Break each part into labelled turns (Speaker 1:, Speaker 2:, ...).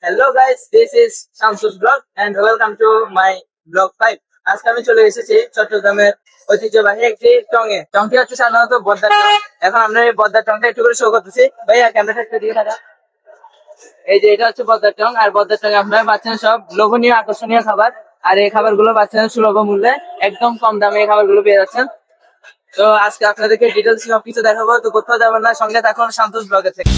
Speaker 1: Hello guys, this is Shamsu's vlog and welcome to my vlog 5. আজকে আমি চলে এসেছি চট্টগ্রামের ঐতিহ্যবাহী একটি টঙে। টংটি হচ্ছে সাধারণত বদ্দার টং। এখন আমরা এই বদ্দার টংটা একটু করে শো করতেছি। ভাইয়া ক্যামেরাটা একটু দিকে থাকা। এই যে এটা হচ্ছে বদ্দার টং, আর বদ্দার টঙে আপনারা পাচ্ছেন সব লোভনীয় আকর্ষণীয় খাবার। আর এই খাবারগুলো পাচ্ছেন সুলভ মূল্যে, একদম কম দামে এই খাবারগুলো পেয়ে যাচ্ছেন। তো আজকে আপনাদেরকে ডিটেলস সবকিছু দেখাবো, তো কোথাও যাবেন না, সঙ্গে থাকুন শান্তস ব্লগে থেকে।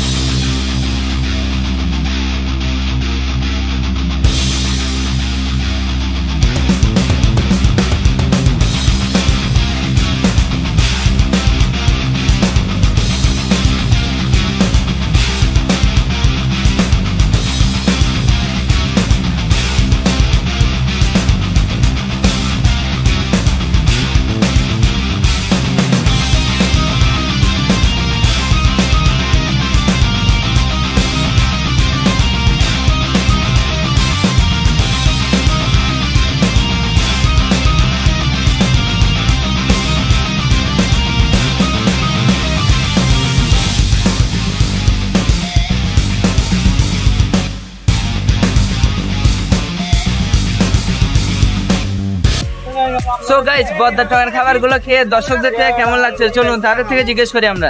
Speaker 1: সো গাইস, বদ্দার টঙের খাবারগুলো খেয়ে দর্শকদের কেমন লাগছে চলুন তাদের থেকে জিজ্ঞেস করি আমরা।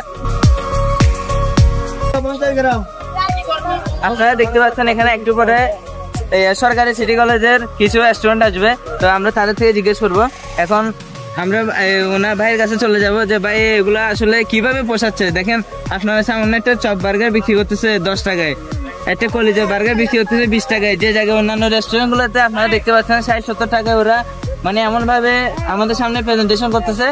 Speaker 1: আপনারা দেখতে পাচ্ছেন এখানে একটু পরে সরকারি সিটি কলেজের কিছু স্টুডেন্ট আসবে, তো আমরা তাদের থেকে জিজ্ঞেস করবো। এখন আমরা ওনার ভাইয়ের কাছে চলে যাব যে ভাই এগুলা আসলে কিভাবে পোষাচ্ছে। দেখেন আপনারা সামনে একটা চপ বার্গার বিক্রি করতেছে 10 টাকায়, একটা কলিজা বার্গার বিক্রি করতেছে 20 টাকায়, যে জায়গায় অন্যান্য রেস্টুরেন্ট গুলোতে আপনারা দেখতে পাচ্ছেন 60-70 টাকায় ওরা মানে এমন ভাবে আমাদের সামনে প্রেজেন্টেশন করতেছে।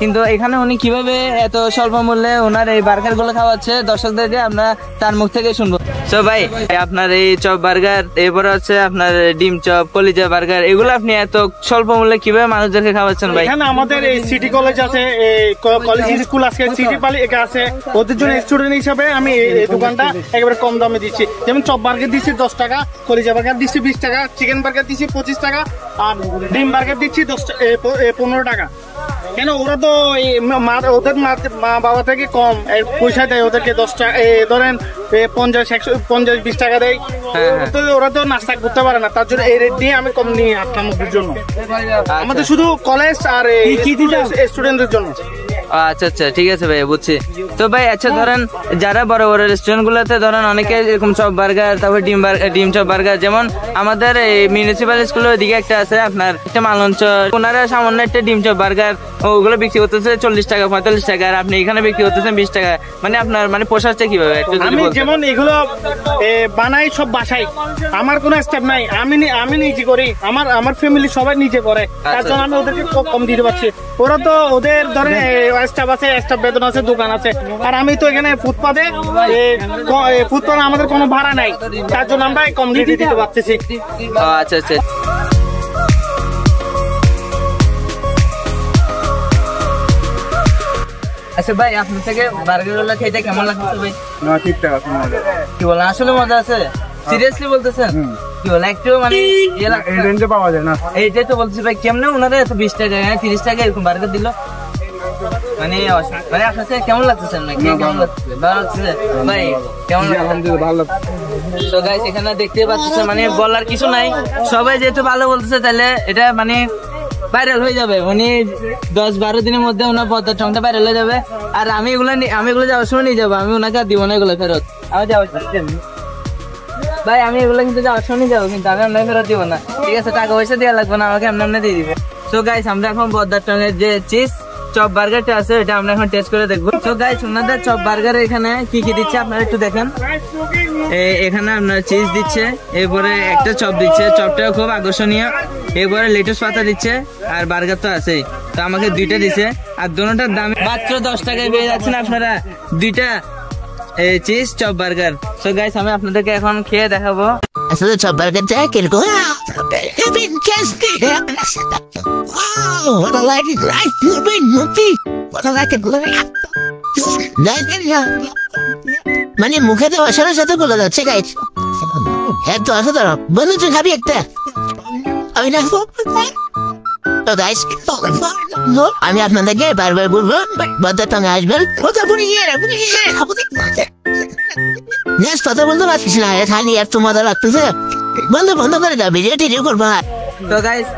Speaker 1: কিন্তু এখানে উনি কিভাবে এত স্বল্প মূল্যে ওনার এই বার্গার গুলো খাওয়াচ্ছে দর্শকদেরকে আমরা তার মুখ থেকে শুনবো। তো ভাই, আপনার এই চপ বার্গার, এরপরে হচ্ছে আপনার ডিম চপ, কলিজা বার্গার, এগুলো আপনি এত স্বল্প মূল্যে কিভাবে মানুষদেরকে খাওয়াচ্ছেন ভাই?
Speaker 2: এখানে আমাদের এই সিটি কলেজ আছে, কলেজ স্কুল আছে, সিটি পালি আছে, ওদের জন্য স্টুডেন্ট হিসাবে আমি এই দোকানটা একেবারে কম দামে দিচ্ছি। যেমন চপ বার্গার দিচ্ছি 10 টাকা, কলিজা বার্গার দিচ্ছি 20 টাকা, চিকেন বার্গার দিচ্ছি 25 টাকা, আর ডিম বার্গার দিচ্ছি 15 টাকা। কেন ওরা তো ওদের মা বাবা থেকে কম পয়সা দেয় ওদেরকে, 10 টাকা ধরেন 50-20 টাকা দেয়, তো ওরা তো নাস্তা করতে পারে না, তার জন্য এই রেট দিয়ে আমি কম নিয়ে আসলাম ওদের জন্য। আমাদের শুধু কলেজ আর স্টুডেন্টদের জন্য।
Speaker 1: আচ্ছা আচ্ছা, ঠিক আছে ভাই, বুঝছি। তো ভাই আচ্ছা, ধরেন যারা বড় বড় রেস্টুরেন্ট গুলোতে ধরেন অনেকে এরকম চপ বার্গার, তারপর ডিম চপ বার্গার, যেমন আমাদের এই মিউনিসিপাল স্কুলের ওইদিকে একটা আছে আপনার একটা মালঞ্চ, ওনারা সামান্য একটা ডিম চপ বার্গার ওগুলো বিক্রি করতেছে 40 টাকা 45 টাকা, আর আপনি এখানে বিক্রি করতেছেন 20 টাকা। মানে আপনার মানে পোষাচ্ছে কিভাবে?
Speaker 2: আমি যেমন এগুলো বানাই সব বাসাই, আমার কোনো স্টাফ নাই, আমি নিজে করি, আমার ফ্যামিলি সবাই নিজে করে, তার জন্য আমি ওদেরকে কম দিতে পারছি। ওরা তো ওদের ধরেন স্টাফ আছে, স্টাফ বেতন আছে, দোকান আছে, আর আমি তো এখানে ফুটপাতে আমাদের কোনো ভাড়া নাই, তার জন্য আমরা কম দিয়ে দিতে পারতেছি।
Speaker 1: আচ্ছা আচ্ছা, আচ্ছা ভাই, আপনার থেকে বার্গার গুলো খেতে কেমন লাগছে ভাই?
Speaker 2: না, ঠিকঠাক আছে।
Speaker 1: কি বলেন, আসলে মজা আছে? সিরিয়াসলি বলতেছেন? কি বলেন, একটু মানে এই রেঞ্জে পাওয়া যায় না, এইটাই তো বলছি ভাই। কেমনে ওনারা এত 20 টাকা 30 টাকা এরকম বার্গার দিল? মানে মানে আপনার থেকে কেমন লাগতেছে? না কেমন লাগছে? ভালো লাগছে ভাই? কেমন ভালো? তো গাইস, এখানে দেখতে পাচ্ছেন মানে বলার কিছু নাই, সবাই যেহেতু ভালো বলতেছে তাহলে এটা মানে ভাইরাল হয়ে যাবে, মানে 10-12 দিনের মধ্যে ওনার বদ্দার টংটা ভাইরাল হয়ে যাবে। আর আমি এগুলো যাওয়ার সময় নিয়ে যাবো, আমি ওনাকে দিব না এগুলো ফেরত। আমি যাওয়ার ভাই, আমি এগুলো কিন্তু যাওয়ার সময় নিয়ে যাবো, কিন্তু আমি আপনাকে ফেরত দিব না, ঠিক আছে? টাকা পয়সা দেওয়া লাগবে না আমাকে, এমনি দিয়ে দিবে। তো গাইস, আমরা এখন বদ্দার টঙের যে চিজ চপ বার্গারটা আছে এটা আমরা এখন টেস্ট করে দেখবো। তো গাইস, ওনাদের চপ বার্গারে এখানে কি কি দিচ্ছে আপনারা একটু দেখেন। এখানে আপনার চিজ দিচ্ছে, এরপরে একটা চপ দিচ্ছে, চপটাও খুব আকর্ষণীয়, এরপরে লেটুস পাতা দিচ্ছে, আর বার্গার তো আছেই। তো আমাকে 2টা দিছে, আর দুটোটার দাম মাত্র 10 টাকায় পেয়ে যাচ্ছেন আপনারা 2টা চিজ চপ বার্গার। তো গাইস, আমি আপনাদেরকে এখন খেয়ে দেখাবো
Speaker 3: আসলে চপ বার্গারটা কিরকম। What I like it right, you mean nothing. What I like it right. মানে মুখে তো অসারের সাথে বলে যাচ্ছে গাইস। হ্যাঁ তো আসো দাঁড়াও, বলো তুই খাবি একটা? আমি না তো গাইস, আমি আপনাদেরকে বারবার বলবো বদ্দার টঙে আসবেন, কথা বলি নেক্সট কথা বলতে পারছিস না খালি এত মজা লাগতেছে বন্ধ করে দাও ভিডিও টিডিও করবো না।
Speaker 1: তো গাইস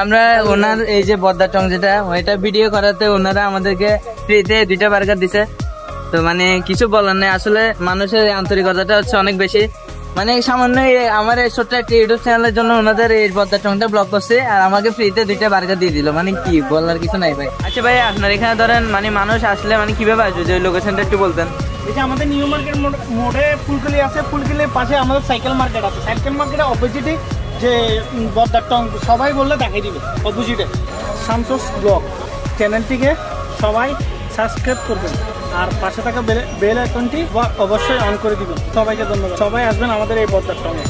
Speaker 1: আমরা ওনার এই যে বদ্দার টং যেটা ওইটা ভিডিও করাতে ওনারা আমাদেরকে ফ্রিতে 2টা বার্গার দিছে। তো মানে কিছু বলার নেই, আসলে মানুষের আন্তরিকতাটা হচ্ছে অনেক বেশি। মানে সামান্য আমার এই ছোট্ট একটা ইউটিউব চ্যানেলের জন্য ওনাদের এই বদ্দার টংটা ব্লক করছে আর আমাকে ফ্রিতে 2টা বার্গার দিয়ে দিল, মানে কি বলার কিছু নাই ভাই। আচ্ছা ভাই আপনার এখানে ধরেন মানে মানুষ আসলে মানে কিভাবে আসবে, যে লোকেশনটা একটু বলতেন।
Speaker 2: এই যে আমাদের নিউ মার্কেট মোড়ে ফুলকলি আছে, ফুলকলির পাশে আমাদের সাইকেল মার্কেট আছে, সাইকেল মার্কেটের অপোজিটে যে বদ্দার টং সবাই বললে দেখাই দিবে অপোজিটে শামসুস ব্লগ চ্যানেলটিকে সবাই সাবস্ক্রাইব করবেন আর পাশে থাকা বেল আইকনটি অবশ্যই অন করে দিবেন। সবাইকে ধন্যবাদ, সবাই আসবেন আমাদের এই বদ্দার টঙে।